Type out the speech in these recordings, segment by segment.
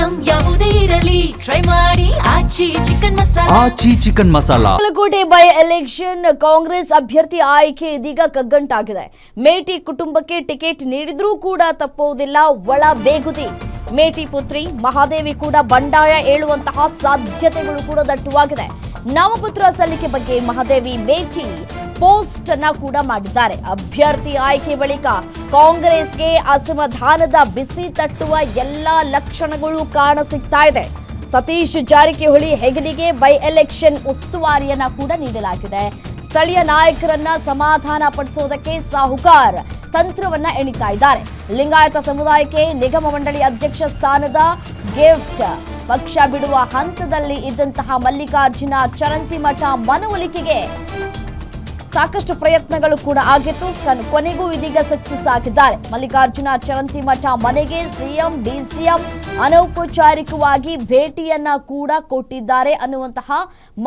Item ಯಾವುದೇ ಇರಲಿ try ಮಾಡಿ Aachi chicken masala. Bagalkote by election Congress ಅಭ್ಯರ್ಥಿ ಆಯ್ಕೆ ಇದೀಗ ಕಗ್ಗಂಟಾಗಿದೆ. ಮೇಟಿ ಕುಟುಂಬಕ್ಕೆ ಟಿಕೆಟ್ ನೀಡಿದ್ರೂ ಕೂಡ ತಪ್ಪುವುದಿಲ್ಲ ಒಳ ಬೇಗುದಿ. ಮೇಟಿ ಪುತ್ರಿ ಮಹಾದೇವಿ ಕೂಡ ಬಂಡಾಯ ಏಳುವಂತಹ ಸಾಧ್ಯತೆಗಳು ಕೂಡ ದಟ್ಟವಾಗಿದೆ. ನಾಮಪತ್ರ ಸಲ್ಲಿಕೆ ಬಗ್ಗೆ ಮಹಾದೇವಿ ಮೇಟಿ ಪೋಸ್ಟ್ ಅನ್ನ ಕೂಡ ಮಾಡಿದ್ದಾರೆ. ಅಭ್ಯರ್ಥಿ ಆಯ್ಕೆ ಬಳಿಕ ಕಾಂಗ್ರೆಸ್ಗೆ ಅಸಮಾಧಾನದ ಬಿಸಿ ತಟ್ಟುವ ಎಲ್ಲಾ ಲಕ್ಷಣಗಳು ಕಾಣಸಿಗ್ತಾ ಇದೆ. ಸತೀಶ್ ಜಾರಕಿಹೊಳಿ ಹೆಗಲಿಗೆ ಬೈ ಎಲೆಕ್ಷನ್ ಉಸ್ತುವಾರಿಯನ್ನ ಕೂಡ ನೀಡಲಾಗಿದೆ. ಸ್ಥಳೀಯ ನಾಯಕರನ್ನ ಸಮಾಧಾನ ಪಡಿಸೋದಕ್ಕೆ ಸಾಹುಕಾರ್ ತಂತ್ರವನ್ನ ಎಣಿತಾ ಇದ್ದಾರೆ. ಲಿಂಗಾಯತ ಸಮುದಾಯಕ್ಕೆ ನಿಗಮ ಮಂಡಳಿ ಅಧ್ಯಕ್ಷ ಸ್ಥಾನದ ಗಿಫ್ಟ್ ಪಕ್ಷ ಬಿಡುವ ಹಂತದಲ್ಲಿ ಇದ್ದಂತಹ ಮಲ್ಲಿಕಾರ್ಜುನ ಚರಂತಿಮಠ ಮನವೊಲಿಕೆಗೆ ಸಾಕಷ್ಟು ಪ್ರಯತ್ನಗಳು ಕೂಡ ಆಗಿತ್ತು. ಕೊನೆಗೂ ಇದೀಗ ಸಕ್ಸಸ್ ಆಗಿದ್ದಾರೆ. ಮಲ್ಲಿಕಾರ್ಜುನ ಚರಂತಿಮಠ ಮನೆಗೆ ಸಿಎಂ ಡಿಸಿಎಂ ಅನೌಪಚಾರಿಕವಾಗಿ ಭೇಟಿಯನ್ನ ಕೂಡ ಕೊಟ್ಟಿದ್ದಾರೆ ಅನ್ನುವಂತಹ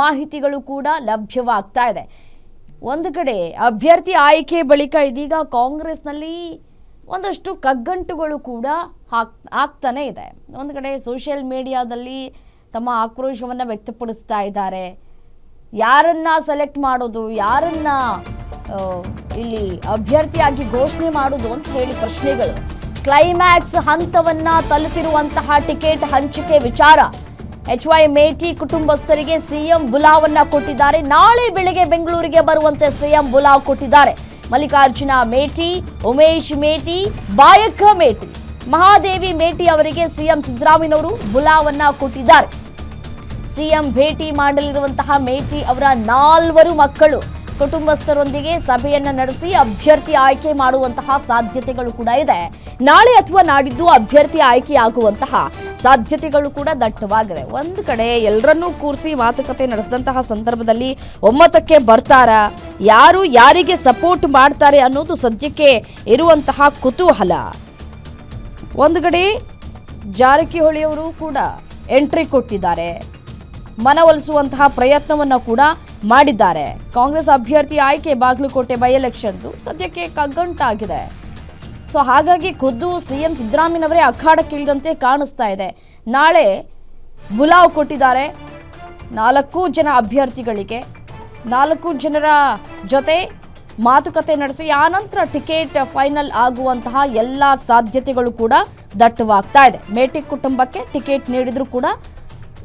ಮಾಹಿತಿಗಳು ಕೂಡ ಲಭ್ಯವಾಗ್ತಾ ಇದೆ. ಒಂದು ಕಡೆ ಅಭ್ಯರ್ಥಿ ಆಯ್ಕೆ ಬಳಿಕ ಇದೀಗ ಕಾಂಗ್ರೆಸ್ನಲ್ಲಿ ಒಂದಷ್ಟು ಕಗ್ಗಂಟುಗಳು ಕೂಡ ಆಗ್ತಾನೆ ಇದೆ. ಒಂದು ಕಡೆ ಸೋಷಿಯಲ್ ಮೀಡಿಯಾದಲ್ಲಿ ತಮ್ಮ ಆಕ್ರೋಶವನ್ನು ವ್ಯಕ್ತಪಡಿಸ್ತಾ ಇದ್ದಾರೆ. ಯಾರನ್ನ ಸೆಲೆಕ್ಟ್ ಮಾಡೋದು, ಯಾರನ್ನ ಇಲ್ಲಿ ಅಭ್ಯರ್ಥಿಯಾಗಿ ಘೋಷಣೆ ಮಾಡೋದು ಅಂತ ಹೇಳಿ ಪ್ರಶ್ನೆಗಳು. ಕ್ಲೈಮ್ಯಾಕ್ಸ್ ಹಂತವನ್ನ ತಲುಪಿರುವಂತಹ ಟಿಕೆಟ್ ಹಂಚಿಕೆ ವಿಚಾರ. HY ಮೇಟಿ ಕುಟುಂಬಸ್ಥರಿಗೆ ಸಿಎಂ ಬುಲಾವನ್ನ ಕೊಟ್ಟಿದ್ದಾರೆ. ನಾಳೆ ಬೆಳಗ್ಗೆ ಬೆಂಗಳೂರಿಗೆ ಬರುವಂತೆ ಸಿಎಂ ಬುಲಾವ್ ಕೊಟ್ಟಿದ್ದಾರೆ. ಮಲ್ಲಿಕಾರ್ಜುನ ಮೇಟಿ, ಉಮೇಶ್ ಮೇಟಿ, ಬಾಯಕ್ಕ ಮೇಟಿ, ಮಹಾದೇವಿ ಮೇಟಿ ಅವರಿಗೆ ಸಿಎಂ ಸಿದ್ದರಾಮಯ್ಯನವರು ಬುಲಾವನ್ನ ಕೊಟ್ಟಿದ್ದಾರೆ. ಸಿಎಂ ಭೇಟಿ ಮಾಡಲಿರುವಂತಹ ಮೇಟಿ ಅವರ 4 ಮಕ್ಕಳು ಕುಟುಂಬಸ್ಥರೊಂದಿಗೆ ಸಭೆಯನ್ನ ನಡೆಸಿ ಅಭ್ಯರ್ಥಿ ಆಯ್ಕೆ ಮಾಡುವಂತಹ ಸಾಧ್ಯತೆಗಳು ಕೂಡ ಇದೆ. ನಾಳೆ ಅಥವಾ ನಾಡಿದ್ದು ಅಭ್ಯರ್ಥಿ ಆಯ್ಕೆಯಾಗುವಂತಹ ಸಾಧ್ಯತೆಗಳು ಕೂಡ ದಟ್ಟವಾಗಿದೆ. ಒಂದು ಕಡೆ ಎಲ್ಲರನ್ನೂ ಕೂರಿಸಿ ಮಾತುಕತೆ ನಡೆಸಿದಂತಹ ಸಂದರ್ಭದಲ್ಲಿ ಒಮ್ಮತಕ್ಕೆ ಬರ್ತಾರಾ, ಯಾರು ಯಾರಿಗೆ ಸಪೋರ್ಟ್ ಮಾಡ್ತಾರೆ ಅನ್ನೋದು ಸದ್ಯಕ್ಕೆ ಇರುವಂತಹ ಕುತೂಹಲ. ಒಂದು ಕಡೆ ಜಾರಕಿಹೊಳಿ ಅವರು ಕೂಡ ಎಂಟ್ರಿ ಕೊಟ್ಟಿದ್ದಾರೆ, ಮನವೊಲಿಸುವಂತಹ ಪ್ರಯತ್ನವನ್ನು ಕೂಡ ಮಾಡಿದ್ದಾರೆ. ಕಾಂಗ್ರೆಸ್ ಅಭ್ಯರ್ಥಿ ಆಯ್ಕೆ ಬಾಗಲಕೋಟೆ ಬೈ ಎಲೆಕ್ಷನ್ ಸದ್ಯಕ್ಕೆ ಕಗ್ಗಂಟಾಗಿದೆ. ಸೊ ಹಾಗಾಗಿ ಖುದ್ದು ಸಿಎಂ ಸಿದ್ದರಾಮಯ್ಯನವರೇ ಅಖಾಡಕ್ಕಿಳಿದಂತೆ ಕಾಣಿಸ್ತಾ ಇದೆ. ನಾಳೆ ಬುಲಾವ್ ಕೊಟ್ಟಿದ್ದಾರೆ 4 ಜನ ಅಭ್ಯರ್ಥಿಗಳಿಗೆ. 4 ಜನರ ಜೊತೆ ಮಾತುಕತೆ ನಡೆಸಿ ಆನಂತರ ಟಿಕೆಟ್ ಫೈನಲ್ ಆಗುವಂತಹ ಎಲ್ಲ ಸಾಧ್ಯತೆಗಳು ಕೂಡ ದಟ್ಟವಾಗ್ತಾ ಇದೆ. ಮೇಟಿ ಕುಟುಂಬಕ್ಕೆ ಟಿಕೆಟ್ ನೀಡಿದ್ರು ಕೂಡ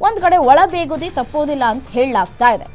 ಒಂದು ಕಡೆ ಒಳ ಬೇಗುದಿ ತಪ್ಪೋದಿಲ್ಲ ಅಂತ ಹೇಳಲಾಗ್ತಾ ಇದೆ.